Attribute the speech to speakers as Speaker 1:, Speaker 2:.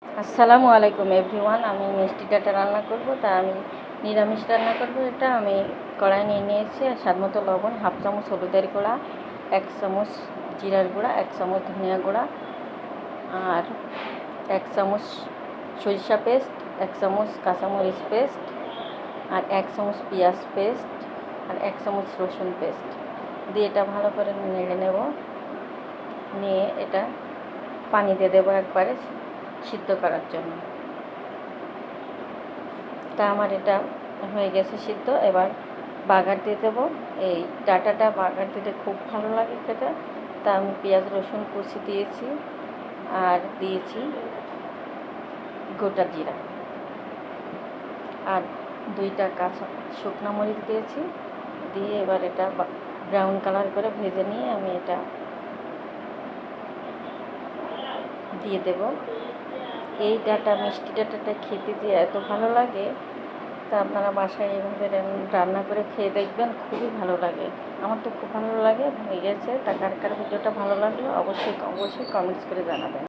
Speaker 1: আসসালামু আলাইকুম এভরিওয়ান। আমি মিষ্টি ডাটা রান্না করব, তা আমি নিরামিষ রান্না করব। এটা আমি কড়াই নিয়ে নিয়েছি, আর স্বাদ মতো লবণ, হাফ চামচ হলুদের গুঁড়া, 1 চামচ জিরার গুঁড়া, 1 চামচ ধনিয়া গুঁড়া, আর 1 চামচ সরিষা পেস্ট, 1 চামচ কাঁচামরিচ পেস্ট, আর 1 চামচ পেঁয়াজ পেস্ট, আর 1 চামচ রসুন পেস্ট দিয়ে এটা ভালো করে নেড়ে নেব। নিয়ে এটা পানি দিয়ে দেবো একবারে সিদ্ধ করার জন্য। তা আমার এটা হয়ে গেছে সিদ্ধ। এবার বাগার দিয়ে দেবো। এই ডাটাটা বাগার দিতে খুব ভালো লাগে খেতে। তা আমি পেঁয়াজ রসুন কুচি দিয়েছি, আর দিয়েছি গোটা জিরা, আর 2টা কাঁচা শুকনো মরিচ দিয়েছি। দিয়ে এবার এটা ব্রাউন কালার করে ভেজে নিয়ে আমি এটা দিয়ে দেব। এই ডাটা, মিষ্টি ডাটাটা খেতে যে এত ভালো লাগে, তা আপনারা বাসায় এইভাবে রান্না করে খেয়ে দেখবেন, খুবই ভালো লাগে। আমার তো খুব ভালো লাগে, হয়ে গেছে। তা কার কার ভিডিওটা ভালো লাগলো অবশ্যই কমেন্টস করে জানাবেন।